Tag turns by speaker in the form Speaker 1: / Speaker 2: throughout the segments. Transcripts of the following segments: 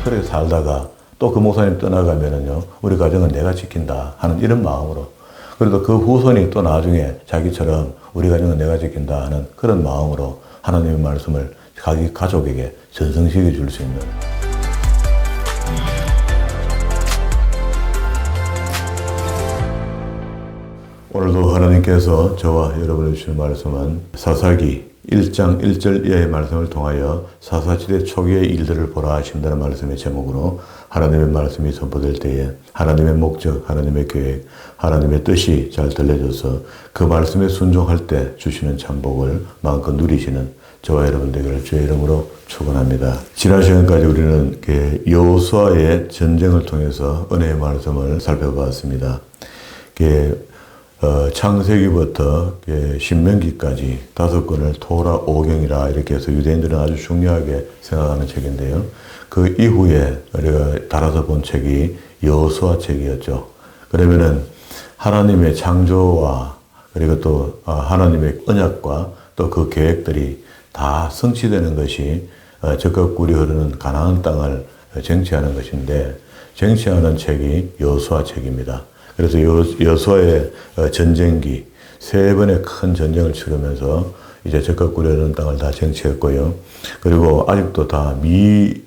Speaker 1: 그렇게 살다가 또 그 목사님 떠나가면은요, 우리 가정은 내가 지킨다 하는 이런 마음으로, 그래도 그 후손이 또 나중에 자기처럼 우리 가정은 내가 지킨다 하는 그런 마음으로 하나님의 말씀을 자기 가족에게 전승시켜 줄 수 있는. 오늘도 하나님께서 저와 여러분을 주신 말씀은 사사기 1장 1절 이하의 말씀을 통하여 사사시대 초기의 일들을 보라 하신다는 말씀의 제목으로 하나님의 말씀이 선포될 때에 하나님의 목적, 하나님의 계획, 하나님의 뜻이 잘 들려져서 그 말씀에 순종할 때 주시는 참복을 마음껏 누리시는 저와 여러분 되기를 주의 이름으로 축원합니다. 지난 시간까지 우리는 여호수아의 전쟁을 통해서 은혜의 말씀을 살펴봤습니다. 창세기부터 신명기까지 5권을 토라 5경이라 이렇게 해서 유대인들은 아주 중요하게 생각하는 책인데요. 그 이후에 우리가 달아서 본 책이 여호수아 책이었죠. 그러면은 하나님의 창조와 그리고 또 하나님의 언약과 또 그 계획들이 다 성취되는 것이 적과 꿀이 흐르는 가나안 땅을 쟁취하는 것인데, 쟁취하는 책이 여호수아 책입니다. 그래서 여호수아의 전쟁기 3번의 큰 전쟁을 치르면서 이제 적과 꿀이 흐르는 땅을 다 쟁취했고요. 그리고 아직도 다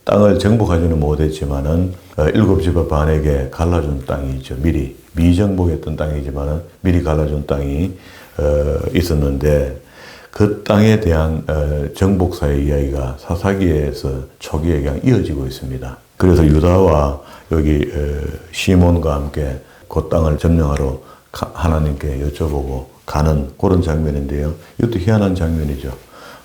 Speaker 1: 땅을 정복하지는 못했지만은 7지파 반에게 갈라준 땅이 있죠. 미정복했던 땅이지만은 미리 갈라준 땅이 있었는데, 그 땅에 대한 정복사의 이야기가 사사기에서 초기에 그냥 이어지고 있습니다. 그래서 유다와 여기 시몬과 함께 그 땅을 점령하러 하나님께 여쭤보고 가는 그런 장면인데요. 이것도 희한한 장면이죠.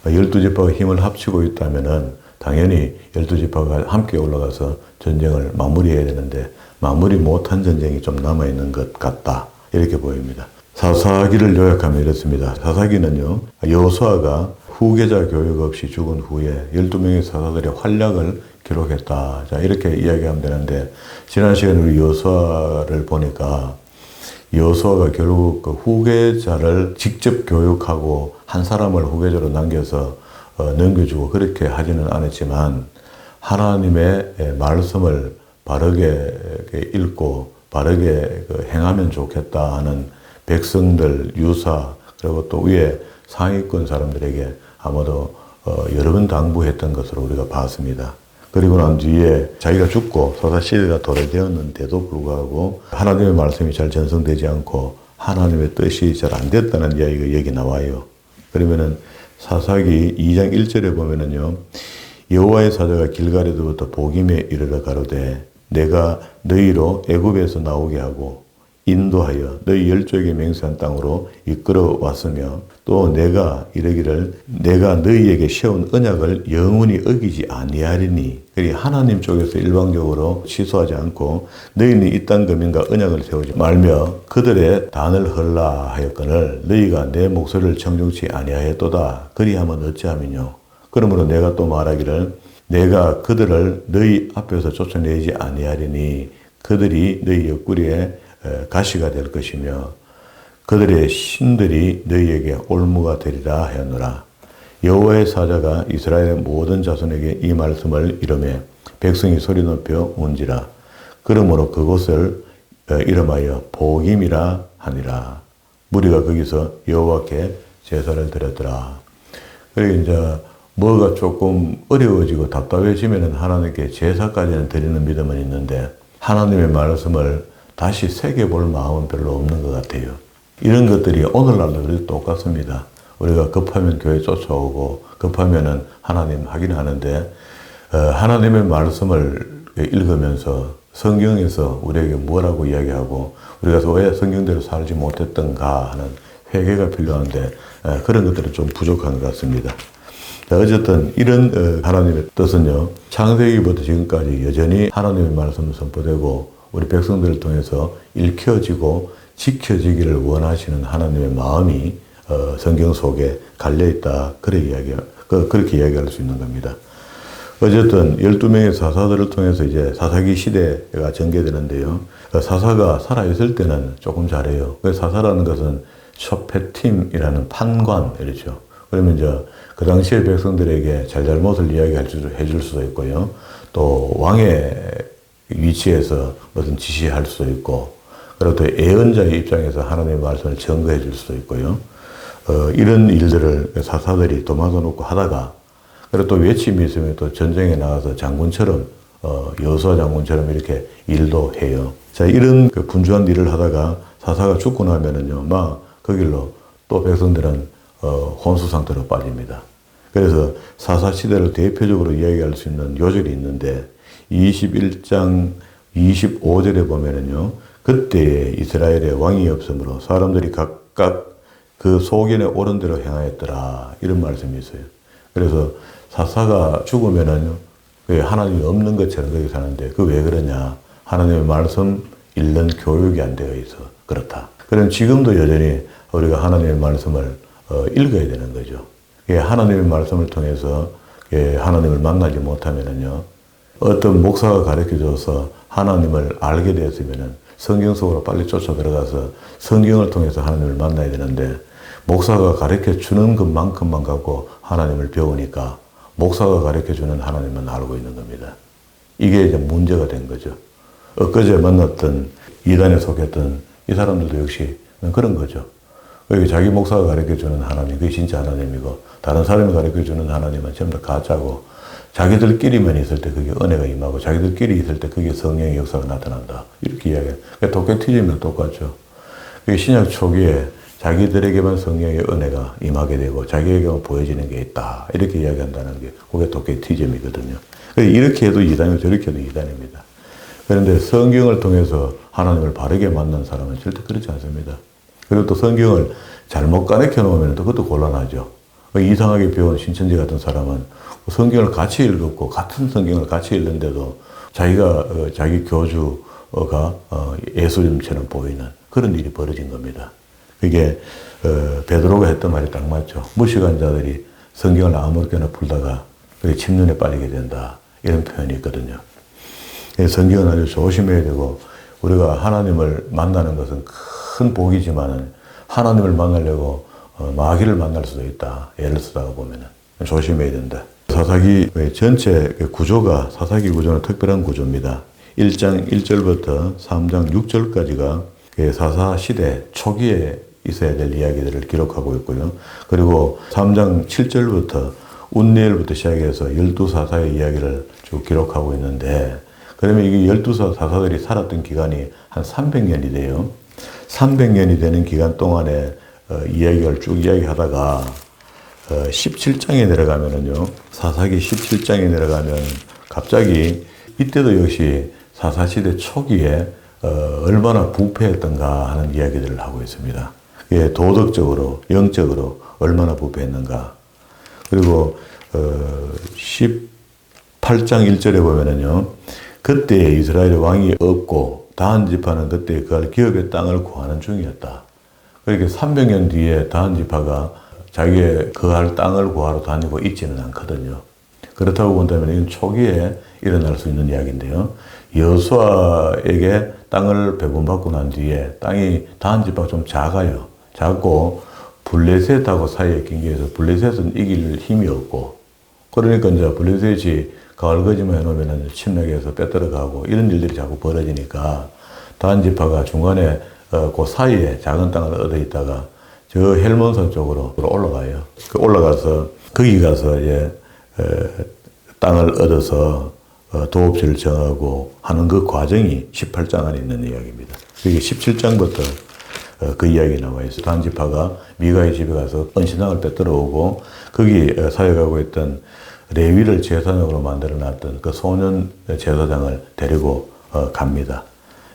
Speaker 1: 12지파가 힘을 합치고 있다면은 당연히 12지파가 함께 올라가서 전쟁을 마무리해야 되는데 마무리 못한 전쟁이 좀 남아있는 것 같다, 이렇게 보입니다. 사사기를 요약하면 이렇습니다. 사사기는요, 여호수아가 후계자 교육 없이 죽은 후에 12명의 사사들의 활약을 기록했다. 자, 이렇게 이야기하면 되는데, 지난 시간에 우리 여호수아를 보니까 여호수아가 결국 그 후계자를 직접 교육하고 한 사람을 후계자로 남겨서 넘겨주고 그렇게 하지는 않았지만, 하나님의 말씀을 바르게 읽고 바르게 행하면 좋겠다 하는 백성들, 유사, 그리고 또 위에 상위권 사람들에게 아마도 여러 번 당부했던 것으로 우리가 봤습니다. 그리고 난 뒤에 자기가 죽고 사사시대가 도래되었는데도 불구하고 하나님의 말씀이 잘 전성되지 않고 하나님의 뜻이 잘 안 됐다는 이야기가 여기 나와요. 그러면은 사사기 2장 1절에 보면은요, 여호와의 사자가 길갈에서부터 보김에 이르러 가로되 내가 너희로 애굽에서 나오게 하고 인도하여 너희 열조에게 맹세한 땅으로 이끌어 왔으며, 또 내가 이르기를 내가 너희에게 세운 언약을 영원히 어기지 아니하리니, 그리 하나님 쪽에서 일방적으로 취소하지 않고 너희는 이 땅 거민과 언약을 세우지 말며 그들의 단을 헐라 하였거늘 너희가 내 목소리를 청중치 아니하였도다. 그리하면 어찌하면요. 그러므로 내가 또 말하기를 내가 그들을 너희 앞에서 쫓아내지 아니하리니 그들이 너희 옆구리에 가시가 될 것이며 그들의 신들이 너희에게 올무가 되리라 하였노라. 여호와의 사자가 이스라엘의 모든 자손에게 이 말씀을 이르매 백성이 소리 높여 운지라. 그러므로 그곳을 이름하여 보김이라 하니라. 무리가 거기서 여호와께 제사를 드렸더라. 그리고 이제 뭐가 조금 어려워지고 답답해지면 하나님께 제사까지는 드리는 믿음은 있는데 하나님의 말씀을 다시 새겨볼 마음은 별로 없는 것 같아요. 이런 것들이 오늘날도 똑같습니다. 우리가 급하면 교회 쫓아오고 급하면은 하나님 하긴 하는데 하나님의 말씀을 읽으면서 성경에서 우리에게 뭐라고 이야기하고 우리가 왜 성경대로 살지 못했던가 하는 회개가 필요한데 그런 것들이 좀 부족한 것 같습니다. 어쨌든 이런 하나님의 뜻은요, 창세기부터 지금까지 여전히 하나님의 말씀을 선포되고 우리 백성들을 통해서 읽혀지고 지켜지기를 원하시는 하나님의 마음이 성경 속에 갈려있다. 그렇게 이야기할 수 있는 겁니다. 어쨌든 12명의 사사들을 통해서 이제 사사기 시대가 전개되는데요. 사사가 살아있을 때는 조금 잘해요. 사사라는 것은 쇼페팀이라는 판관이죠. 그러면 이제 그 당시의 백성들에게 잘잘못을 이야기해 줄 수도 있고요. 또 왕의 위치에서 무슨 지시할 수도 있고, 그리고 또 예언자의 입장에서 하나님의 말씀을 증거해 줄 수도 있고요. 이런 일들을 사사들이 도마도 놓고 하다가, 그리고 또 외침이 있으면 또 전쟁에 나가서 장군처럼, 여호수아 장군처럼 이렇게 일도 해요. 자, 이런 그 분주한 일을 하다가 사사가 죽고 나면은요, 막 그 길로 또 백성들은 혼수 상태로 빠집니다. 그래서 사사 시대를 대표적으로 이야기할 수 있는 요절이 있는데 21장 25절에 보면은요, 그때 이스라엘에 왕이 없으므로 사람들이 각각 그 소견에 옳은 대로 행하였더라, 이런 말씀이 있어요. 그래서 사사가 죽으면은 하나님이 없는 것처럼 그렇게 사는데, 그 왜 그러냐? 하나님의 말씀 읽는 교육이 안 되어 있어 그렇다. 그럼 지금도 여전히 우리가 하나님의 말씀을 읽어야 되는 거죠. 하나님의 말씀을 통해서 하나님을 만나지 못하면은요, 어떤 목사가 가르쳐줘서 하나님을 알게 되었으면은 성경 속으로 빨리 쫓아 들어가서 성경을 통해서 하나님을 만나야 되는데, 목사가 가르쳐 주는 것만큼만 갖고 하나님을 배우니까 목사가 가르쳐 주는 하나님만 알고 있는 겁니다. 이게 이제 문제가 된 거죠. 엊그제 만났던 이단에 속했던 이 사람들도 역시 그런 거죠. 자기 목사가 가르쳐주는 하나님, 그게 진짜 하나님이고, 다른 사람이 가르쳐주는 하나님은 전부 다 가짜고, 자기들끼리만 있을 때 그게 은혜가 임하고, 자기들끼리 있을 때 그게 성령의 역사가 나타난다, 이렇게 이야기해요. 도깨티즘이랑 똑같죠. 신약 초기에 자기들에게만 성령의 은혜가 임하게 되고, 자기에게만 보여지는 게 있다, 이렇게 이야기한다는 게 그게 도깨티즘이거든요. 이렇게 해도 이단이고 저렇게 해도 이단입니다. 그런데 성경을 통해서 하나님을 바르게 만난 사람은 절대 그렇지 않습니다. 그리고 또 성경을 잘못 가르쳐 놓으면 또 그것도 곤란하죠. 이상하게 배운 신천지 같은 사람은 성경을 같이 읽었고, 같은 성경을 같이 읽는데도 자기가, 자기 교주가 예수님처럼 보이는 그런 일이 벌어진 겁니다. 그게, 베드로가 했던 말이 딱 맞죠. 무식한 자들이 성경을 아무렇게나 풀다가 그게 침눈에 빠지게 된다, 이런 표현이 있거든요. 성경은 아주 조심해야 되고, 우리가 하나님을 만나는 것은 큰 복이지만은 하나님을 만나려고 마귀를 만날 수도 있다. 예를 쓰다가 보면은 조심해야 된다. 사사기 전체 구조가, 사사기 구조는 특별한 구조입니다. 1장 1절부터 3장 6절까지가 사사 시대 초기에 있어야 될 이야기들을 기록하고 있고요. 그리고 3장 7절부터 운니엘부터 시작해서 12사사의 이야기를 쭉 기록하고 있는데, 그러면 이게 12사사들이 살았던 기간이 한 300년이 돼요. 300년이 되는 기간 동안에 이야기를 쭉 이야기하다가 17장에 내려가면은요, 사사기 17장에 내려가면 갑자기 이때도 역시 사사시대 초기에 얼마나 부패했던가 하는 이야기들을 하고 있습니다. 예, 도덕적으로, 영적으로 얼마나 부패했는가. 그리고 18장 1절에 보면은요, 그때 이스라엘의 왕이 없고 다한 지파는 그때 그 기업의 땅을 구하는 중이었다. 그렇게 300년 뒤에 다한 지파가 자기의 거할 땅을 구하러 다니고 있지는 않거든요. 그렇다고 본다면 이건 초기에 일어날 수 있는 이야기인데요. 여호수아에게 땅을 배분받고 난 뒤에 땅이 다한 지파가 좀 작아요. 작고 블레셋하고 사이에 낀 게 있어서 블레셋은 이길 힘이 없고, 그러니까 이제 블레셋이 가을거짓만 해놓으면 침략해서 빼들어가고 이런 일들이 자꾸 벌어지니까 다한 지파가 중간에 그 사이에 작은 땅을 얻어 있다가 저 헬몬산 쪽으로 올라가요. 올라가서 거기 가서 땅을 얻어서 도읍지를 정하고 하는 그 과정이 18장 안에 있는 이야기입니다. 그게 17장부터 그 이야기 나와 있어요. 다한 지파가 미가의 집에 가서 언신당을 빼들어 오고 거기 사역하고 있던 레위를 제사장으로 만들어 놨던 그 소년 제사장을 데리고 갑니다.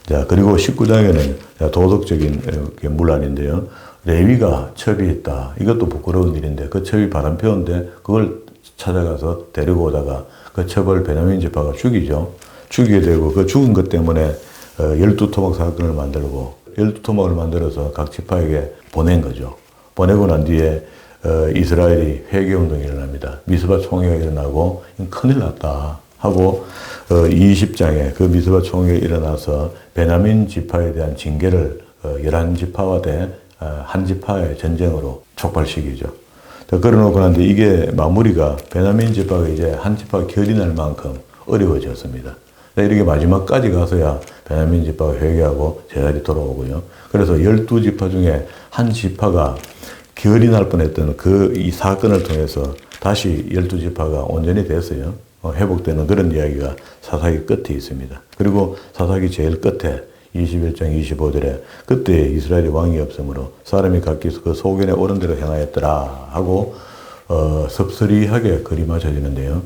Speaker 1: 자, 그리고 19장에는 도덕적인 문란인데요. 레위가 첩이 있다. 이것도 부끄러운 일인데 그 첩이 바람피운데 그걸 찾아가서 데리고 오다가 그 첩을 베냐민 지파가 죽이죠. 죽이게 되고 그 죽은 것 때문에 12토막 사건을 만들고 12토막을 만들어서 각 지파에게 보낸 거죠. 보내고 난 뒤에 이스라엘이 회개운동이 일어납니다. 미스바 총회가 일어나고 큰일 났다 하고 20장에 그 미스바 총회가 일어나서 베냐민 지파에 대한 징계를 11지파와 한 지파의 전쟁으로 촉발시키죠. 그러놓고 난데 이게 마무리가 베냐민 지파가 이제 한 지파가 결이 날 만큼 어려워졌습니다. 이렇게 마지막까지 가서야 베냐민 지파가 회개하고 제자리 돌아오고요. 그래서 12지파 중에 한 지파가 결이 날 뻔했던 이 사건을 통해서 다시 12지파가 온전히 됐어요. 회복되는 그런 이야기가 사사기 끝에 있습니다. 그리고 사사기 제일 끝에 21장 25절에 그때 이스라엘이 왕이 없으므로 사람이 각기 그 소견에 옳은 대로 행하였더라 하고 섭섭리하게 글이 맞춰지는데요.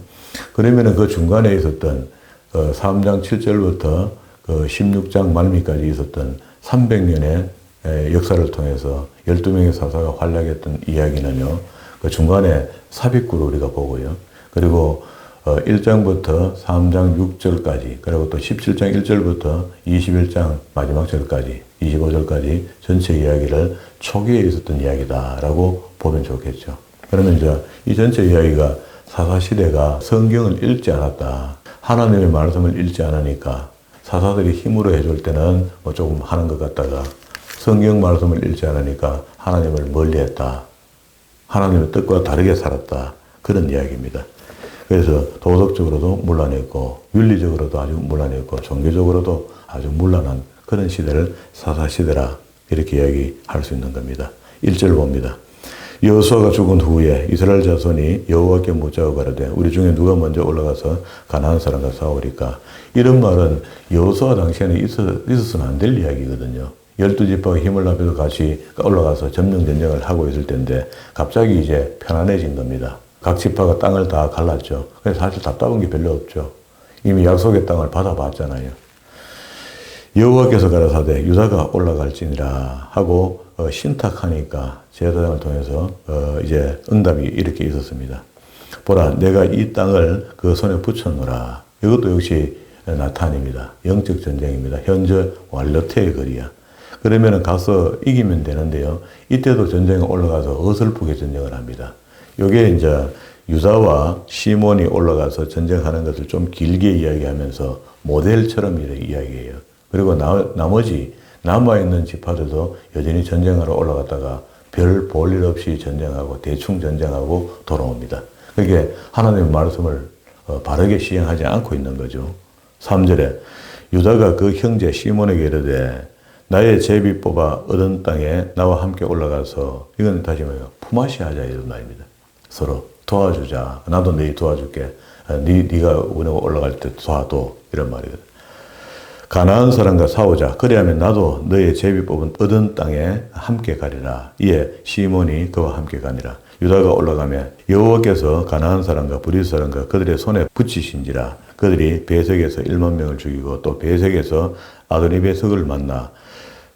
Speaker 1: 그러면은 그 중간에 있었던 3장 7절부터 그 16장 말미까지 있었던 300년의 역사를 통해서 12명의 사사가 활약했던 이야기는요. 그 중간에 삽입구를 우리가 보고요. 그리고 1장부터 3장 6절까지, 그리고 또 17장 1절부터 21장 마지막 절까지, 25절까지 전체 이야기를 초기에 있었던 이야기다라고 보면 좋겠죠. 그러면 이제 이 전체 이야기가 사사시대가 성경을 읽지 않았다. 하나님의 말씀을 읽지 않으니까 사사들이 힘으로 해줄 때는 뭐 조금 하는 것 같다가 성경 말씀을 읽지 않으니까 하나님을 멀리했다. 하나님의 뜻과 다르게 살았다. 그런 이야기입니다. 그래서 도덕적으로도 문란했고 윤리적으로도 아주 문란했고 종교적으로도 아주 문란한 그런 시대를 사사시대라 이렇게 이야기할 수 있는 겁니다. 1절 봅니다. 여호수아가 죽은 후에 이스라엘 자손이 여호와께 묻자고 가로되 우리 중에 누가 먼저 올라가서 가나안 사람과 싸우리까. 이런 말은 여호수아 당시에는 있어서는 안 될 이야기거든요. 12지파가 힘을 합해서 같이 올라가서 점령 전쟁을 하고 있을 텐데 갑자기 이제 편안해진 겁니다. 각 지파가 땅을 다 갈랐죠. 그래서 사실 답답한 게 별로 없죠. 이미 약속의 땅을 받아봤잖아요. 여호와께서 가라사대 유다가 올라갈지니라 하고 신탁하니까 제사장을 통해서 이제 응답이 이렇게 있었습니다. 보라, 내가 이 땅을 그 손에 붙였노라. 이것도 역시 나타입니다. 영적 전쟁입니다. 현재 완료태의 거리야. 그러면 가서 이기면 되는데요. 이때도 전쟁에 올라가서 어설프게 전쟁을 합니다. 요게 이제 유다와 시몬이 올라가서 전쟁하는 것을 좀 길게 이야기하면서 모델처럼 이렇게 이야기해요. 그리고 나머지 남아있는 지파들도 여전히 전쟁하러 올라갔다가 별 볼일 없이 전쟁하고 대충 전쟁하고 돌아옵니다. 그게 하나님의 말씀을 바르게 시행하지 않고 있는 거죠. 3절에 유다가 그 형제 시몬에게 이르되 나의 제비 뽑아 얻은 땅에 나와 함께 올라가서 이건 다시 말해서 품앗이하자 이런 말입니다. 서로 도와주자. 나도 너희 도와줄게. 네가 올라갈 때 도와도 이런 말이거든. 가나안 사람과 싸우자. 그리하면 나도 너의 제비 뽑은 얻은 땅에 함께 가리라. 이에 시몬이 그와 함께 가니라. 유다가 올라가며 여호와께서 가나안 사람과 브리스 사람과 그들의 손에 붙이신지라. 그들이 베색에서 1만 명을 죽이고 또 베색에서 아도니베석을 만나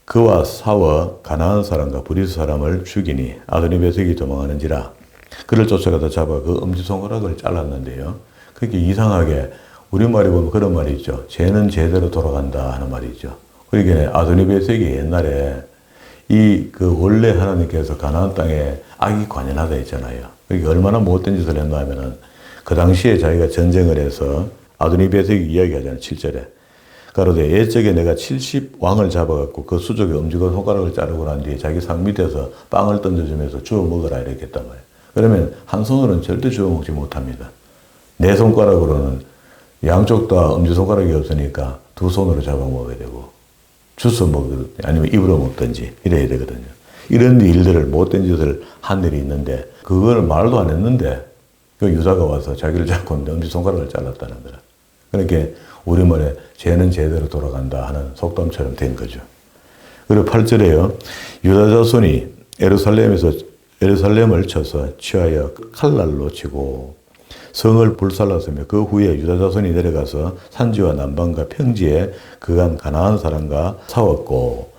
Speaker 1: 그와 싸워 가나안 사람과 브리스 사람을 죽이니 아도니베석이 도망하는지라. 그를 쫓아가다 잡아 그 엄지손가락을 잘랐는데요. 그게 이상하게 우리말에 보면 그런 말이 있죠. 죄는 죄대로 돌아간다 하는 말이 있죠. 그러니까 아도니베섹이 옛날에 원래 하나님께서 가나안 땅에 악이 관연하다 했잖아요. 그게 얼마나 못된 짓을 했나 하면은 그 당시에 자기가 전쟁을 해서 아도니베섹이 이야기하잖아요. 7절에. 가로되 옛적에 내가 70왕을 잡아갖고 그 수족에 엄지손가락을 자르고 난 뒤에 자기 상 밑에서 빵을 던져주면서 주워 먹어라 이렇게 했단 말이에요. 그러면 한 손으로는 절대 주워 먹지 못합니다. 네 손가락으로는 양쪽 다 엄지손가락이 없으니까 두 손으로 잡아 먹어야 되고 주워 먹든지 아니면 입으로 먹든지 이래야 되거든요. 이런 일들을 못된 짓을 한 일이 있는데 그걸 말도 안 했는데 그 유다가 와서 자기를 잡고 엄지손가락을 잘랐다는 거라. 그러니까 우리말에 죄는 제대로 돌아간다 하는 속담처럼 된 거죠. 그리고 8절에요. 유다 자손이 예루살렘을 쳐서 취하여 칼날로 치고 성을 불살랐으며 그 후에 유다 자손이 내려가서 산지와 남방과 평지에 거한 가나안 사람과 싸웠고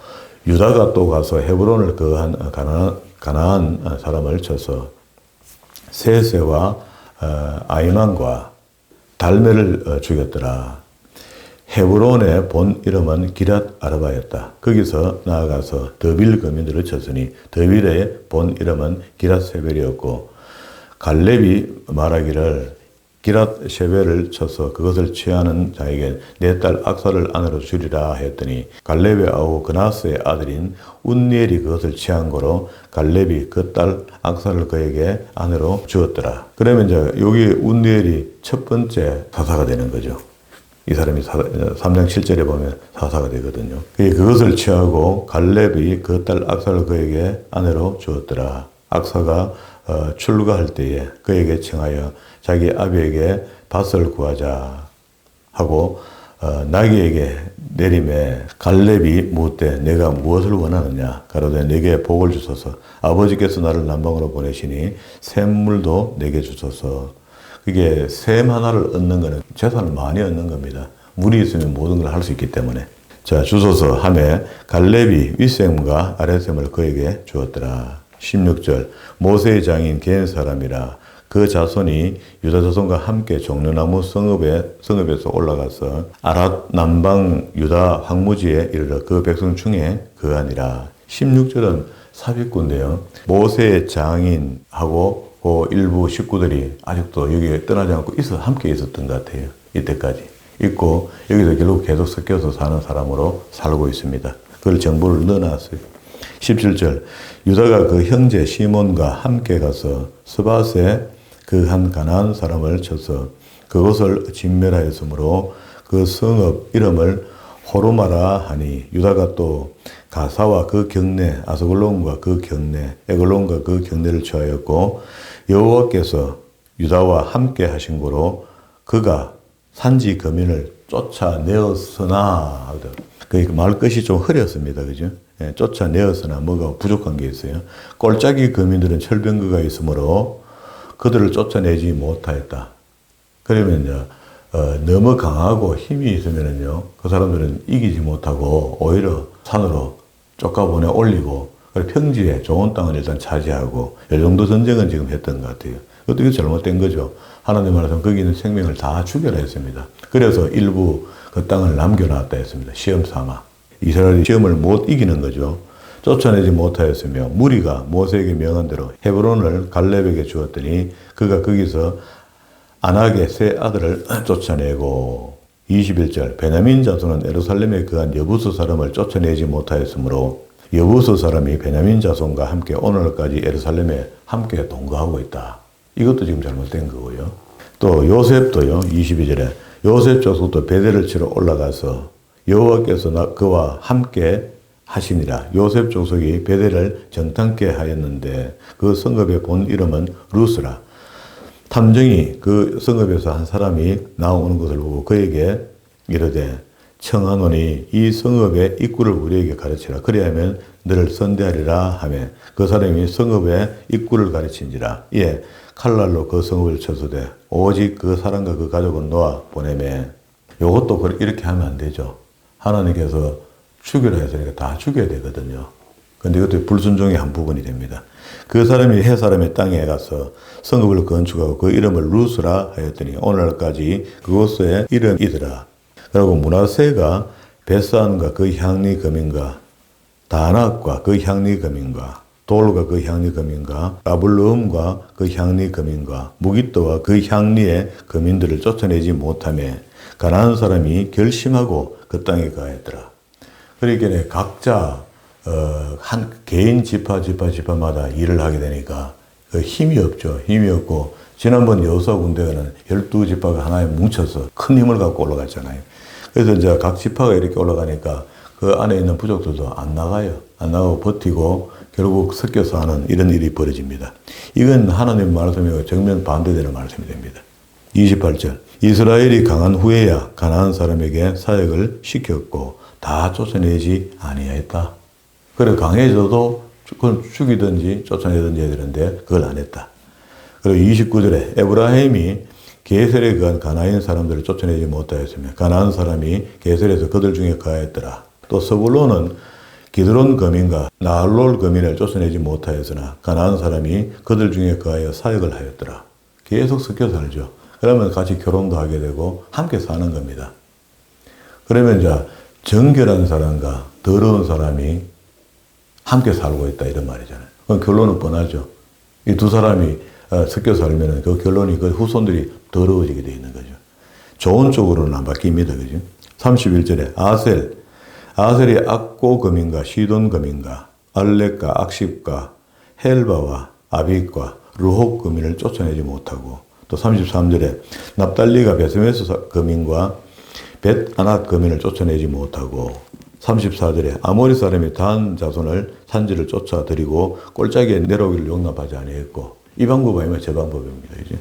Speaker 1: 유다가 또 가서 헤브론을 거한 가나안 사람을 쳐서 세세와 아이만과 달메를 죽였더라. 헤브론의 본 이름은 기랏 아르바였다. 거기서 나아가서 더빌 거민들을 쳤으니 더빌의 본 이름은 기랏 세벨이었고 갈렙이 말하기를 기랏 셰벨을 쳐서 그것을 취하는 자에게 내 딸 악사를 아내로 주리라 했더니 갈렙의 아우 그나스의 아들인 운니엘이 그것을 취한 거로 갈렙이 그 딸 악사를 그에게 아내로 주었더라. 그러면 이제 여기 운니엘이 첫 번째 사사가 되는 거죠. 이 사람이 3장 7절에 보면 사사가 되거든요. 그것을 취하고 갈렙이 그 딸 악사를 그에게 아내로 주었더라. 악사가 출가할 때에 그에게 청하여 자기 아비에게 밭을 구하자 하고 나귀에게 내림에 갈렙이 묻되 내가 무엇을 원하느냐 가로되 내게 복을 주소서 아버지께서 나를 남방으로 보내시니 샘물도 내게 주소서. 그게 샘 하나를 얻는 거는 재산을 많이 얻는 겁니다. 물이 있으면 모든 걸 할 수 있기 때문에. 자, 주소서 하매 갈렙이 윗샘과 아랫샘을 그에게 주었더라. 16절 모세의 장인 겐 사람이라 그 자손이 유다 자손과 함께 종려나무 성읍에서 올라가서 아랏 남방 유다 황무지에 이르러 그 백성 중에 그하니라. 16절은 삽입구인데요. 모세의 장인하고 그 일부 식구들이 아직도 여기에 떠나지 않고 함께 있었던 것 같아요. 이때까지 있고 여기서 결국 계속 섞여서 사는 사람으로 살고 있습니다. 그걸 정보를 넣어놨어요. 17절 유다가 그 형제 시몬과 함께 가서 스밧에 그 한 가나안 사람을 쳐서 그것을 진멸하였으므로 그 성읍 이름을 호르마라 하니 유다가 또 가사와 그 경내 아스글론과 그 경내 에글론과 그 경내를 취하였고 여호와께서 유다와 함께 하신 거로 그가 산지 거민을 쫓아내었으나 그 말끝이 좀 흐렸습니다. 그죠? 예, 쫓아내었으나 뭐가 부족한 게 있어요. 꼴짜기 거민들은 철병거가 있으므로 그들을 쫓아내지 못하였다. 그러면 이제 너무 강하고 힘이 있으면은요, 그 사람들은 이기지 못하고 오히려 산으로 쫓아보내 올리고 평지에 좋은 땅을 일단 차지하고 이 정도 전쟁은 지금 했던 것 같아요. 어떻게 잘못된 거죠? 하나님 말씀 거기 있는 생명을 다 죽여라 했습니다. 그래서 일부 그 땅을 남겨놨다 했습니다. 시험 삼아. 이스라엘이 시험을 못 이기는 거죠. 쫓아내지 못하였으며 무리가 모세에게 명한 대로 헤브론을 갈렙에게 주었더니 그가 거기서 안악의 세 아들을 쫓아내고 21절 베냐민 자손은 예루살렘에 거한 여부스 사람을 쫓아내지 못하였으므로 여부스 사람이 베냐민 자손과 함께 오늘까지 예루살렘에 함께 동거하고 있다. 이것도 지금 잘못된 거고요. 또 요셉도요. 22절에 요셉 족속도 베델을 치러 올라가서 여호와께서 그와 함께 하시니라. 요셉 족속이 베델을 정탐케 하였는데 그 성읍의 본 이름은 루스라. 탐정이 그 성읍에서 한 사람이 나오는 것을 보고 그에게 이르되 청하노니 이 성읍의 입구를 우리에게 가르치라. 그리하면 너를 선대하리라 하며 그 사람이 성읍의 입구를 가르친지라. 예, 칼날로 그 성읍을 쳐서되 오직 그 사람과 그 가족은 놓아 보내매. 요것도 이렇게 하면 안 되죠. 하나님께서 죽여라 했으니까 다 죽여야 되거든요. 근데 이것도 불순종의 한 부분이 됩니다. 그 사람이 해 사람의 땅에 가서 성읍을 건축하고 그 이름을 루스라 하였더니 오늘날까지 그곳의 이름이더라. 그리고 므낫세가 베산과 그 향리 거민과 다낙과 그 향리 거민과 돌과 그 향리 거민과 라블르음과 그 향리 거민과 무기또와 그 향리의 거민들을 쫓아내지 못하며 가나안 사람이 결심하고 그 땅에 가했더라. 그러니까 각자 한 개인 지파마다 일을 하게 되니까 힘이 없죠. 힘이 없고 지난번 여호수아 군대는 12지파가 하나에 뭉쳐서 큰 힘을 갖고 올라갔잖아요. 그래서 이제 각 지파가 이렇게 올라가니까 그 안에 있는 부족들도 안 나가요. 안 나가고 버티고 결국 섞여서 하는 이런 일이 벌어집니다. 이건 하나님 말씀이고 정면 반대되는 말씀이 됩니다. 28절 이스라엘이 강한 후에야 가나안 사람에게 사역을 시켰고 다 쫓아내지 아니하였다. 그래 강해져도 그건 죽이든지 쫓아내든지 해야 되는데 그걸 안 했다. 그리고 29절에 에브라임이 게셀에 거한 가나안 사람들을 쫓아내지 못하였으며 가나안 사람이 게셀에서 그들 중에 거하였더라. 또 스불론은 기드론 거민과 나할롤 거민을 쫓아내지 못하였으나 가나안 사람이 그들 중에 거하여 사역을 하였더라. 계속 섞여 살죠. 그러면 같이 결혼도 하게 되고 함께 사는 겁니다. 그러면 이제 정결한 사람과 더러운 사람이 함께 살고 있다 이런 말이잖아요. 그럼 결론은 뻔하죠. 이 두 사람이 섞여 살면은 그 결론이 그 후손들이 더러워지게 되어 있는 거죠. 좋은 쪽으로는 안 바뀝니다. 그죠? 31절에 아셀이 악고금인가 시돈금인가 알렉과 악십과 헬바와 아빅과 르홉금인을 쫓아내지 못하고 또 33절에 납달리가 베스메스 금인과 벳아낙 금인을 쫓아내지 못하고 34절에 아모리 사람이 단 자손을 산지를 쫓아들이고 꼴짝이에 내려오기를 용납하지 아니했고 이 방법이 아니면 제 방법입니다. 이제.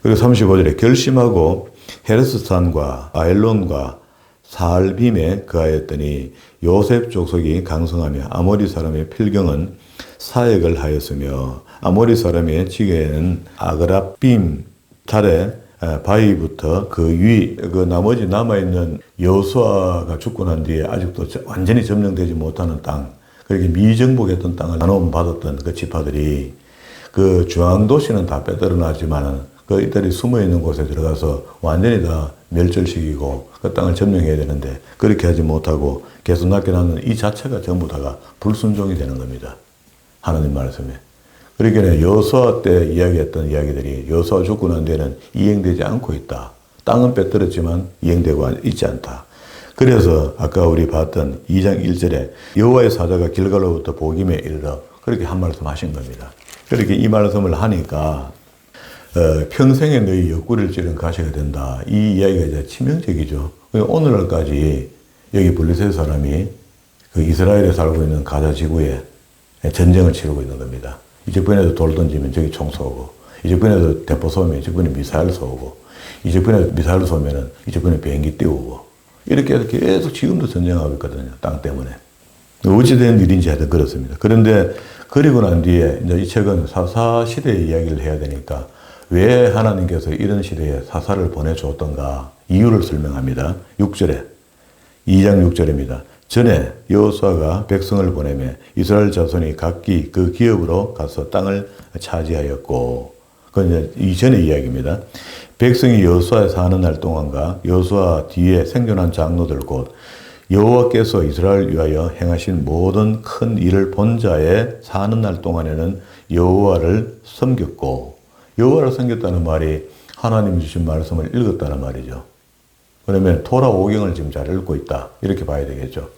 Speaker 1: 그리고 35절에 결심하고 헤르스산과 아엘론과 사알빔에 거하였더니 요셉 족속이 강성하며 아모리 사람의 필경은 사역을 하였으며 아모리 사람의 지게에는 아그라빔 달에 바위부터 그 나머지 남아있는 여호수아가 죽고 난 뒤에 아직도 완전히 점령되지 못하는 땅, 그렇게 미정복했던 땅을 나눔 받았던 그 지파들이 그 중앙도시는 다 빼들어놨지만은 그 이들이 숨어있는 곳에 들어가서 완전히 다 멸절시키고 그 땅을 점령해야 되는데 그렇게 하지 못하고 계속 낚여놨는 이 자체가 전부 다가 불순종이 되는 겁니다. 하나님 말씀에. 그러니까 여호수아 때 이야기했던 이야기들이 여호수아 죽고 난 뒤에는 이행되지 않고 있다. 땅은 빼들었지만 이행되고 있지 않다. 그래서 아까 우리 봤던 2장 1절에 여호와의 사자가 길갈로부터 보김에 이르러 그렇게 한 말씀 하신 겁니다. 그렇게 이 말씀을 하니까 평생에 너희 옆구리를 찌른 가시가 된다. 이 이야기가 이제 치명적이죠. 오늘날까지 여기 블레셋 사람이 그 이스라엘에 살고 있는 가자 지구에 전쟁을 치르고 있는 겁니다. 이쪽편에서 돌 던지면 저기 총 쏘고, 이쪽편에서 대포 쏘면 이쪽편에 미사일 쏘고, 이쪽편에 미사일 쏘면은 이쪽편에 비행기 띄우고, 이렇게 해서 계속 지금도 전쟁하고 있거든요. 땅 때문에. 어찌된 일인지 하여튼 그렇습니다. 그런데 그리고 난 뒤에 이제 이 책은 사사 시대의 이야기를 해야 되니까 왜 하나님께서 이런 시대에 사사를 보내주었던가 이유를 설명합니다. 6절에 2장 6절입니다. 전에 여호수아가 백성을 보내며 이스라엘 자손이 각기 그 기업으로 가서 땅을 차지하였고 그건 이제 이전의 이야기입니다. 백성이 여호수아에 사는 날 동안과 여호수아 뒤에 생존한 장로들 곧 여호와께서 이스라엘 위하여 행하신 모든 큰 일을 본 자에 사는 날 동안에는 여호와를 섬겼고 여호와를 섬겼다는 말이 하나님이 주신 말씀을 읽었다는 말이죠. 그러면 토라 5경을 지금 잘 읽고 있다 이렇게 봐야 되겠죠.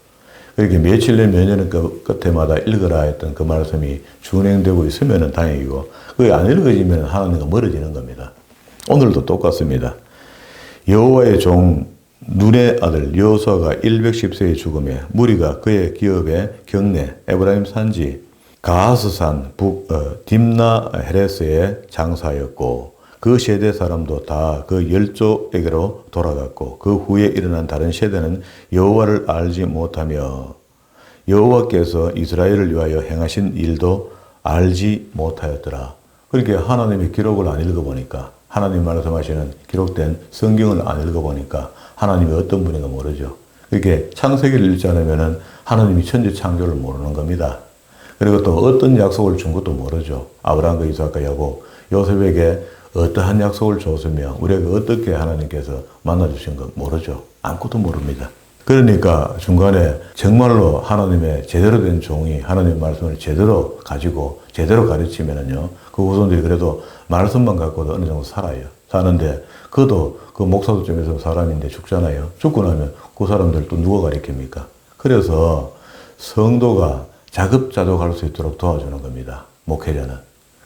Speaker 1: 이렇게 며칠 내 몇 년은 끝에마다 읽으라 했던 그 말씀이 준행되고 있으면 다행이고 그게 안 읽어지면 하나님과 멀어지는 겁니다. 오늘도 똑같습니다. 여호와의 종 눈의 아들 여호수아가 110세에 죽음에 무리가 그의 기업의 경내 에브라임 산지 가하스산 북 딥나 헤레스에 장사하였고 그 세대 사람도 다 그 열조에게로 돌아갔고 그 후에 일어난 다른 세대는 여호와를 알지 못하며 여호와께서 이스라엘을 위하여 행하신 일도 알지 못하였더라. 그렇게 하나님의 기록을 안 읽어보니까 하나님 말씀하시는 기록된 성경을 안 읽어보니까 하나님이 어떤 분인가 모르죠. 그렇게 창세기를 읽지 않으면 하나님이 천지 창조를 모르는 겁니다. 그리고 또 어떤 약속을 준 것도 모르죠. 아브라함과 이삭과 야곱, 요셉에게 어떠한 약속을 줬으며 우리에게 어떻게 하나님께서 만나주신 거 모르죠. 아무것도 모릅니다. 그러니까 중간에 정말로 하나님의 제대로 된 종이 하나님의 말씀을 제대로 가지고 제대로 가르치면은요, 그 후손들이 그래도 말씀만 갖고도 어느 정도 살아요. 사는데 그도 그 목사도 좀 있으면 사람인데 죽잖아요. 죽고 나면 그 사람들 또 누가 가르칩니까? 그래서 성도가 자급자족할 수 있도록 도와주는 겁니다. 목회자는.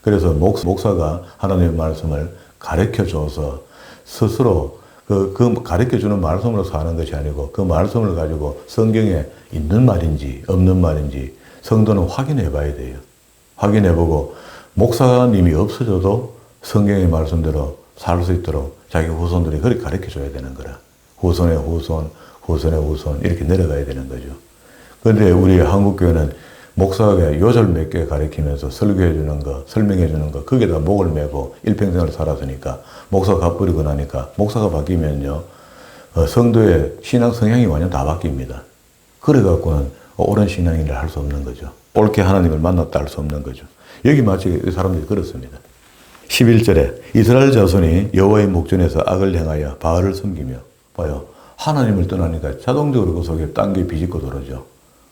Speaker 1: 그래서 목사가 하나님의 말씀을 가르쳐줘서 스스로 그 가르쳐주는 말씀으로 사는 것이 아니고 그 말씀을 가지고 성경에 있는 말인지 없는 말인지 성도는 확인해 봐야 돼요. 확인해보고 목사님이 없어져도 성경의 말씀대로 살 수 있도록 자기 후손들이 그렇게 가르쳐줘야 되는 거라. 후손의 후손, 후손의 후손 이렇게 내려가야 되는 거죠. 그런데 우리 한국교회는 목사가 요절 몇 개 가르치면서 설교해 주는 거, 설명해 주는 거, 거기에다 목을 메고 일평생을 살았으니까 목사가 갚버리고 나니까 목사가 바뀌면요, 성도의 신앙 성향이 완전 다 바뀝니다. 그래갖고는 옳은 신앙인을 할 수 없는 거죠. 옳게 하나님을 만났다 할 수 없는 거죠. 여기 마치 사람들이 그렇습니다. 11절에 이스라엘 자손이 여호와의 목전에서 악을 행하여 바알을 섬기며 봐요. 하나님을 떠나니까 자동적으로 그 속에 딴 게 비집고 들어오죠.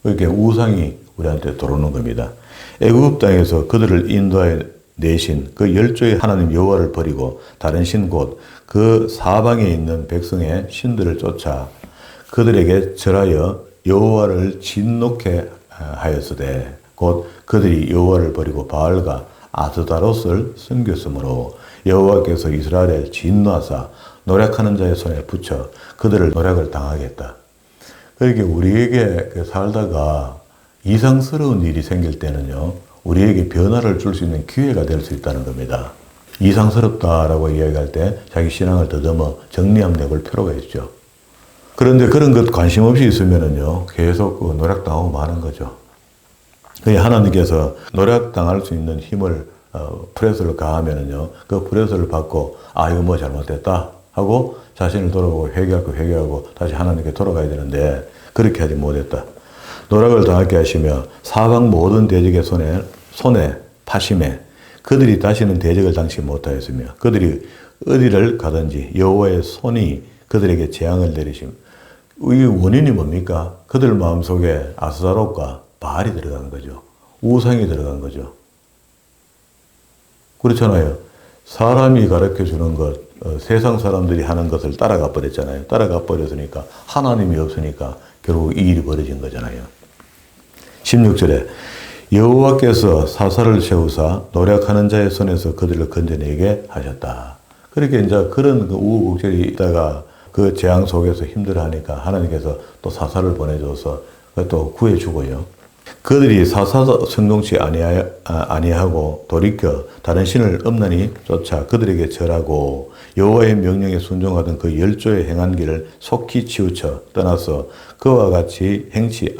Speaker 1: 이렇게 우상이 우리한테 들어오는 겁니다. 애굽 땅에서 그들을 인도하여 내신 그 열조의 하나님 여호와를 버리고 다른 신 곧 그 사방에 있는 백성의 신들을 쫓아 그들에게 절하여 여호와를 진노케 하였으되 곧 그들이 여호와를 버리고 바알과 아스다롯을 섬겼으므로 여호와께서 이스라엘을 진노하사 노력하는 자의 손에 붙여 그들을 노력을 당하게 했다. 그렇게 우리에게 살다가 이상스러운 일이 생길 때는요, 우리에게 변화를 줄 수 있는 기회가 될 수 있다는 겁니다. 이상스럽다라고 이야기할 때 자기 신앙을 더듬어 정리하면 내볼 필요가 있죠. 그런데 그런 것 관심 없이 있으면은요, 계속 노력당하고 마는 거죠. 그러니 하나님께서 노력당할 수 있는 힘을, 프레스를 가하면은요, 그 프레스를 받고, 아, 이거 뭐 잘못됐다 하고 자신을 돌아보고 회개하고 다시 하나님께 돌아가야 되는데, 그렇게 하지 못했다. 노력을 당하게 하시며 사방 모든 대적의 손에 파심에 그들이 다시는 대적을 당치 못하였으며 그들이 어디를 가든지 여호와의 손이 그들에게 재앙을 내리심. 이 원인이 뭡니까? 그들 마음속에 아스다롯과 바알이 들어간 거죠. 우상이 들어간 거죠. 그렇잖아요. 사람이 가르쳐 주는 것, 세상 사람들이 하는 것을 따라가 버렸잖아요. 따라가 버렸으니까 하나님이 없으니까 결국 이 일이 벌어진 거잖아요. 16절에 여호와께서 사사를 세우사 노력하는 자의 손에서 그들을 건져내게 하셨다. 그렇게 이제 그런 우우곡절이 있다가 그 재앙 속에서 힘들어하니까 하나님께서 또 사사를 보내줘서 또 구해주고요. 그들이 사사 성동치 아니하고 돌이켜 다른 신을 엄란히 쫓아 그들에게 절하고 여호와의 명령에 순종하던 그 열조의 행한 길을 속히 치우쳐 떠나서 그와 같이 행치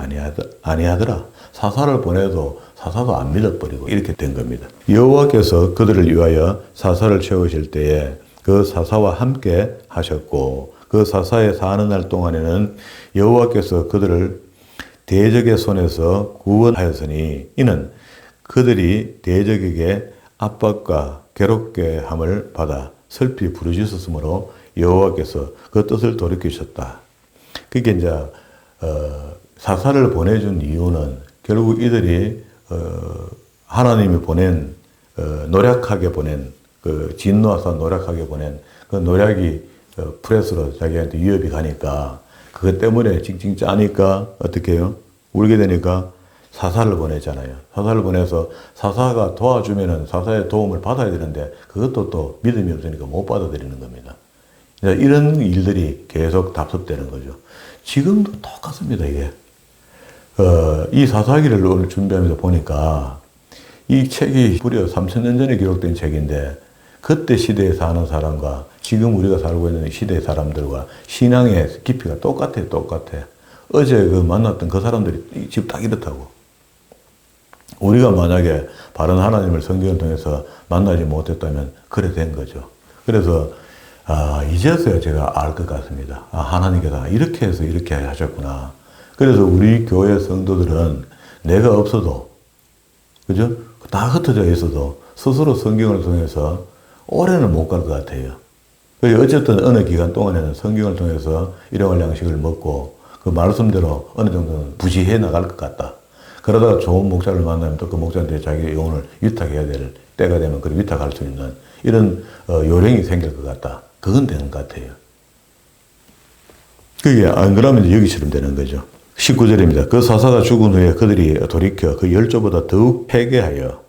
Speaker 1: 아니하더라. 사사를 보내도 사사도 안 믿어버리고 이렇게 된 겁니다. 여호와께서 그들을 위하여 사사를 세우실 때에 그 사사와 함께 하셨고 그 사사에 사는 날 동안에는 여호와께서 그들을 대적의 손에서 구원하였으니 이는 그들이 대적에게 압박과 괴롭게 함을 받아 슬피 부르짖었으므로 여호와께서 그 뜻을 돌이키셨다. 그게 이제 사사를 보내준 이유는 결국 이들이 하나님이 보낸 노력하게 보낸 그 진노하사 노력하게 보낸 그 노력이 프레스로 자기한테 위협이 가니까 그것 때문에 징징 짜니까 어떻게 해요? 울게 되니까 사사를 보내잖아요. 사사를 보내서 사사가 도와주면은 사사의 도움을 받아야 되는데 그것도 또 믿음이 없으니까 못 받아들이는 겁니다. 이런 일들이 계속 답습되는 거죠. 지금도 똑같습니다, 이게. 이 사사기를 오늘 준비하면서 보니까 이 책이 무려 3000년 전에 기록된 책인데 그때 시대에 사는 사람과 지금 우리가 살고 있는 시대의 사람들과 신앙의 깊이가 똑같아요, 똑같아. 어제 만났던 그 사람들이 지금 딱 이렇다고. 우리가 만약에 바른 하나님을 성경을 통해서 만나지 못했다면 그래 된 거죠. 그래서 이제서야 제가 알 것 같습니다. 하나님께서 이렇게 해서 이렇게 하셨구나. 그래서 우리 교회 성도들은 내가 없어도, 그죠? 다 흩어져 있어도 스스로 성경을 통해서 오래는 못 갈 것 같아요. 어쨌든 어느 기간 동안에는 성경을 통해서 일용할 양식을 먹고 그 말씀대로 어느 정도는 부지해 나갈 것 같다. 그러다가 좋은 목자를 만나면 또 그 목자한테 자기 영혼을 위탁해야 될 때가 되면 그 위탁할 수 있는 이런 요령이 생길 것 같다. 그건 되는 것 같아요. 그게 안 그러면 이제 여기처럼 되는 거죠. 19절입니다. 그 사사가 죽은 후에 그들이 돌이켜 그 열조보다 더욱 패괴하여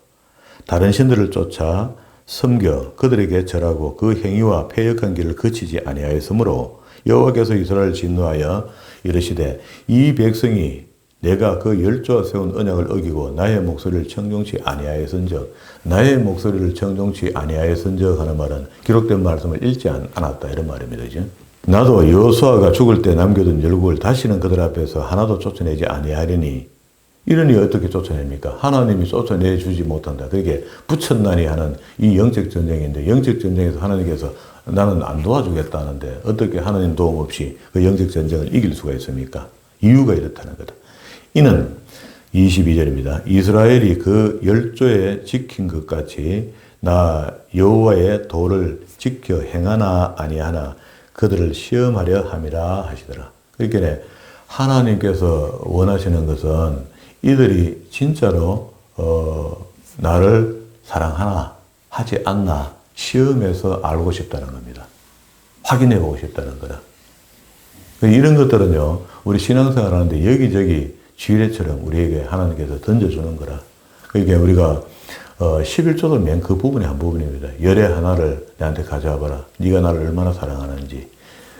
Speaker 1: 다른 신들을 쫓아 섬겨 그들에게 절하고 그 행위와 패역한 길을 그치지 아니하였으므로 여호와께서 이스라엘을 진노하여 이르시되 이 백성이 내가 그 열조와 세운 언약을 어기고 나의 목소리를 청종치 아니하였은즉 나의 목소리를 청종치 아니하였은즉 하는 말은 기록된 말씀을 읽지 않았다 이런 말입니다. 그죠? 나도 여호수아가 죽을 때 남겨둔 열국을 다시는 그들 앞에서 하나도 쫓아내지 아니하리니 이러니 어떻게 쫓아냅니까? 하나님이 쫓아내주지 못한다. 그렇게 부천난이 하는 이 영적 전쟁인데 영적 전쟁에서 하나님께서 나는 안 도와주겠다는데 어떻게 하나님 도움 없이 그 영적 전쟁을 이길 수가 있습니까? 이유가 이렇다는 거다. 이는 22절입니다. 이스라엘이 그 열조에 지킨 것 같이 나 여호와의 도를 지켜 행하나 아니하나 그들을 시험하려 함이라 하시더라. 그러니까 하나님께서 원하시는 것은 이들이 진짜로 나를 사랑하나 하지 않나 시험해서 알고 싶다는 겁니다. 확인해 보고 싶다는 거다. 이런 것들은요, 우리 신앙생활 하는데 여기저기 지뢰처럼 우리에게 하나님께서 던져주는 거라. 그러니까 우리가 11조도 맨 그 부분이 한 부분입니다. 열의 하나를 내한테 가져와 봐라. 네가 나를 얼마나 사랑하는지.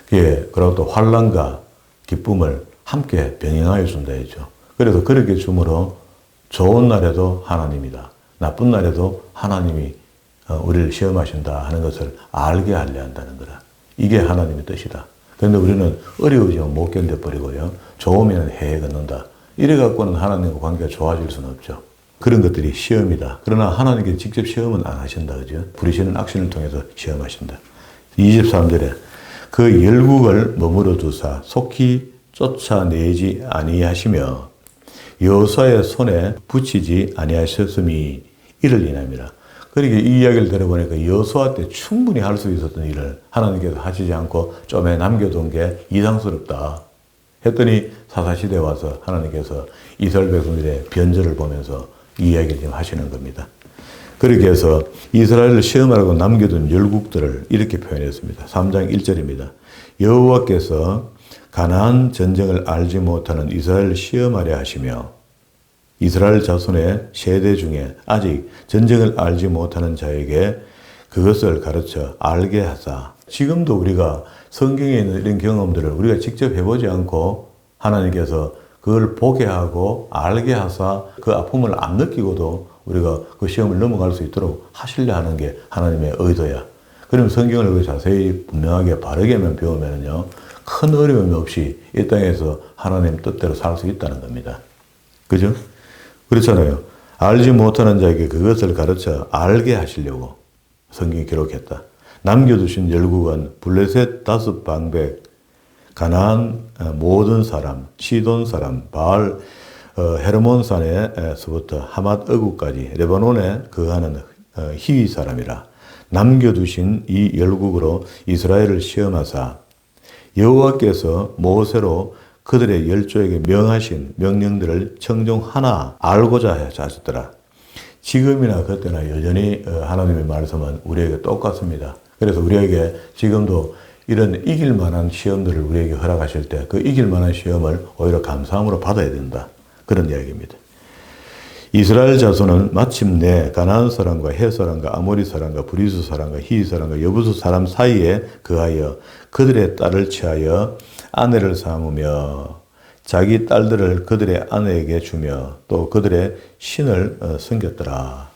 Speaker 1: 그리고 또 환난과 기쁨을 함께 병행하여 준다 했죠. 그래서 그렇게 주므로 좋은 날에도 하나님이다. 나쁜 날에도 하나님이 우리를 시험하신다 하는 것을 알게 하려 한다는 거라. 이게 하나님의 뜻이다. 그런데 우리는 어려워지면 못 견뎌버리고요. 좋으면 해에 걷는다. 이래갖고는 하나님과 관계가 좋아질 수는 없죠. 그런 것들이 시험이다. 그러나 하나님께 직접 시험은 안 하신다. 그죠? 부리시는 악신을 통해서 시험하신다. 23절에 그 열국을 머무러 두사 속히 쫓아내지 아니하시며 여호수아의 손에 붙이지 아니하셨음이 이를 인함이라. 그러니까 이 이야기를 들어보니까 여호수아 때 충분히 할 수 있었던 일을 하나님께서 하시지 않고 좀에 남겨둔 게 이상스럽다 했더니 사사시대에 와서 하나님께서 이스라엘 백성들의 변절을 보면서 이 이야기를 지금 하시는 겁니다. 그렇게 해서 이스라엘을 시험하라고 남겨둔 열국들을 이렇게 표현했습니다. 3장 1절입니다. 여호와께서 가나안 전쟁을 알지 못하는 이스라엘을 시험하려 하시며 이스라엘 자손의 세대 중에 아직 전쟁을 알지 못하는 자에게 그것을 가르쳐 알게 하사. 지금도 우리가 성경에 있는 이런 경험들을 우리가 직접 해보지 않고 하나님께서 그걸 보게 하고 알게 하사 그 아픔을 안 느끼고도 우리가 그 시험을 넘어갈 수 있도록 하시려 하는 게 하나님의 의도야. 그러면 성경을 자세히 분명하게 바르게만 배우면요, 큰 어려움이 없이 이 땅에서 하나님 뜻대로 살 수 있다는 겁니다. 그죠? 그렇잖아요. 알지 못하는 자에게 그것을 가르쳐 알게 하시려고 성경이 기록했다. 남겨두신 열국은 블레셋 다섯 방백, 가나안 모든 사람, 시돈 사람, 바알 헤르몬산에서부터 하맛 어구까지 레바논에 거하는 히위 사람이라. 남겨두신 이 열국으로 이스라엘을 시험하사 여호와께서 모세로 그들의 열조에게 명하신 명령들을 청종 하나 알고자 하셨더라. 지금이나 그때나 여전히 하나님의 말씀은 우리에게 똑같습니다. 그래서 우리에게 지금도 이런 이길 만한 시험들을 우리에게 허락하실 때 그 이길 만한 시험을 오히려 감사함으로 받아야 된다. 그런 이야기입니다. 이스라엘 자손은 마침내 가나안 사람과 헷 사람과 아모리 사람과 브리스 사람과 히위 사람과 여부수 사람 사이에 거하여 그들의 딸을 취하여 아내를 삼으며 자기 딸들을 그들의 아내에게 주며 또 그들의 신을 섬겼더라.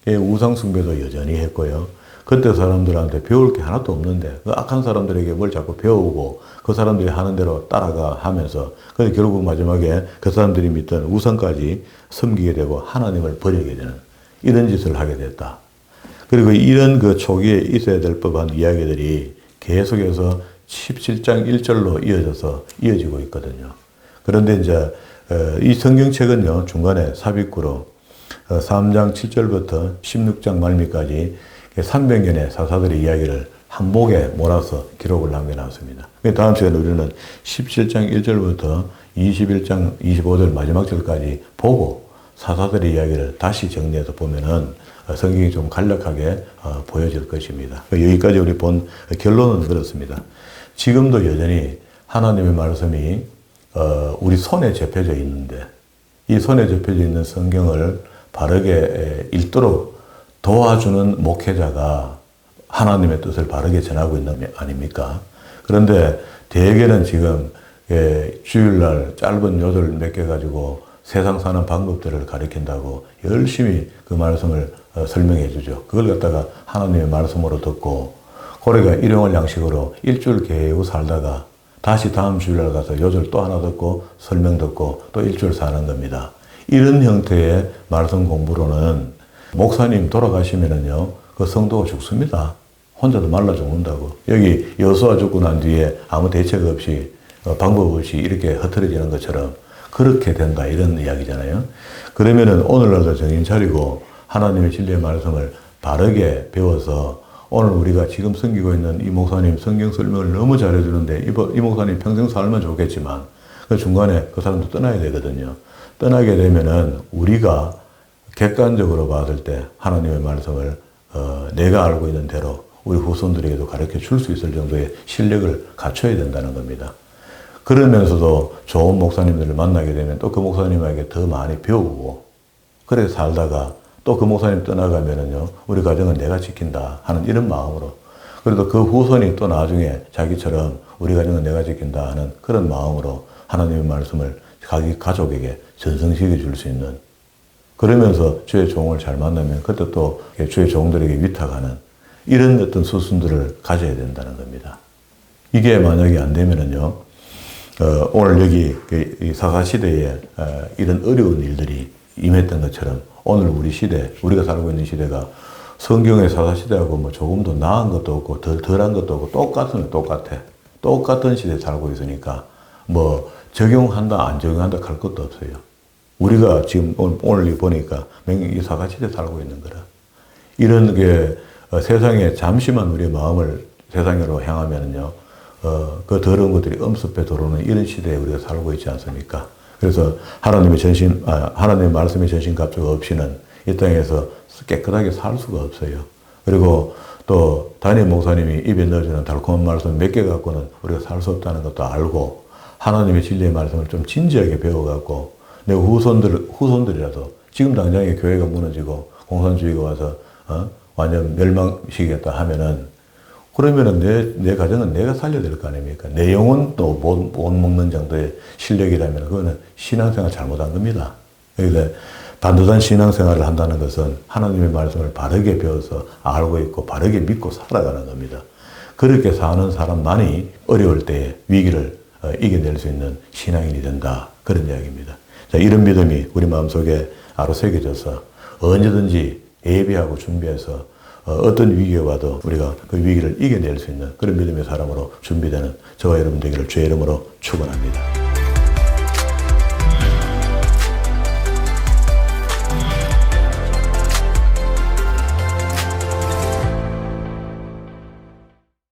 Speaker 1: 우상 숭배도 여전히 했고요. 그때 사람들한테 배울 게 하나도 없는데 그 악한 사람들에게 뭘 자꾸 배우고 그 사람들이 하는 대로 따라가 하면서 그래서 결국 마지막에 그 사람들이 믿던 우상까지 섬기게 되고 하나님을 버리게 되는 이런 짓을 하게 됐다. 그리고 이런 그 초기에 있어야 될 법한 이야기들이 계속해서 17장 1절로 이어지고 있거든요. 그런데 이제 이 성경책은요, 중간에 삽입구로 3장 7절부터 16장 말미까지 300년의 사사들의 이야기를 한 목에 몰아서 기록을 남겨놨습니다. 다음 시간에 우리는 17장 1절부터 21장 25절 마지막 절까지 보고 사사들의 이야기를 다시 정리해서 보면은 성경이 좀 간략하게 보여질 것입니다. 여기까지 우리 본 결론은 그렇습니다. 지금도 여전히 하나님의 말씀이 우리 손에 접혀져 있는데 이 손에 접혀져 있는 성경을 바르게 읽도록 도와주는 목회자가 하나님의 뜻을 바르게 전하고 있는 거 아닙니까? 그런데 대개는 지금 주일날 짧은 요절 몇 개 가지고 세상 사는 방법들을 가르친다고 열심히 그 말씀을 설명해 주죠. 그걸 갖다가 하나님의 말씀으로 듣고 고래가 일용할 양식으로 일주일 개우 살다가 다시 다음 주일날 가서 요절 또 하나 듣고 설명 듣고 또 일주일 사는 겁니다. 이런 형태의 말씀 공부로는 목사님 돌아가시면은요, 그 성도가 죽습니다. 혼자도 말라 죽는다고. 여기 여호수아 죽고 난 뒤에 아무 대책 없이 방법 없이 이렇게 흐트러지는 것처럼 그렇게 된다 이런 이야기잖아요. 그러면은 오늘날도 정신 차리고 하나님의 진리의 말씀을 바르게 배워서 오늘 우리가 지금 섬기고 있는 이 목사님 성경 설명을 너무 잘해주는데 이 목사님 평생 살면 좋겠지만 그 중간에 그 사람도 떠나야 되거든요. 떠나게 되면은 우리가 객관적으로 봤을 때 하나님의 말씀을 내가 알고 있는 대로 우리 후손들에게도 가르쳐 줄 수 있을 정도의 실력을 갖춰야 된다는 겁니다. 그러면서도 좋은 목사님들을 만나게 되면 또 그 목사님에게 더 많이 배우고, 그렇게 살다가 또 그 목사님 떠나가면은요, 우리 가정은 내가 지킨다 하는 이런 마음으로, 그래도 그 후손이 또 나중에 자기처럼 우리 가정은 내가 지킨다 하는 그런 마음으로 하나님의 말씀을 자기 가족에게 전승시켜 줄 수 있는, 그러면서 주의 종을 잘 만나면 그때 또 주의 종들에게 위탁하는 이런 어떤 수순들을 가져야 된다는 겁니다. 이게 만약에 안 되면은요, 오늘 여기 이 사사시대에 이런 어려운 일들이 임했던 것처럼 오늘 우리 시대, 우리가 살고 있는 시대가 성경의 사사시대하고 뭐 조금도 나은 것도 없고 덜한 것도 없고 똑같아. 똑같은 시대에 살고 있으니까 뭐 적용한다 안 적용한다 할 것도 없어요. 우리가 지금 오늘 보니까 이 사사시대에 살고 있는 거라. 이런 게 세상에 잠시만 우리의 마음을 세상으로 향하면은요, 그 더러운 것들이 엄습해 들어오는 이런 시대에 우리가 살고 있지 않습니까? 그래서 하나님의 말씀의 전신갑주가 없이는 이 땅에서 깨끗하게 살 수가 없어요. 그리고 또 담임 목사님이 입에 넣어주는 달콤한 말씀 몇 개 갖고는 우리가 살 수 없다는 것도 알고, 하나님의 진리의 말씀을 좀 진지하게 배워갖고 내 후손들이라도 지금 당장에 교회가 무너지고 공산주의가 와서 완전 멸망시키겠다 하면은, 그러면은 내 가정은 내가 살려야 될 거 아닙니까? 내 영혼도 못 먹는 정도의 실력이라면 그거는 신앙생활 잘못한 겁니다. 그래서 반듯한 신앙생활을 한다는 것은 하나님의 말씀을 바르게 배워서 알고 있고 바르게 믿고 살아가는 겁니다. 그렇게 사는 사람만이 어려울 때에 위기를 이겨낼 수 있는 신앙인이 된다. 그런 이야기입니다. 자, 이런 믿음이 우리 마음속에 아로 새겨져서 언제든지 예비하고 준비해서 어떤 위기가 와도 우리가 그 위기를 이겨낼 수 있는 그런 믿음의 사람으로 준비되는 저와 여러분 되기를 주의 이름으로 축원합니다.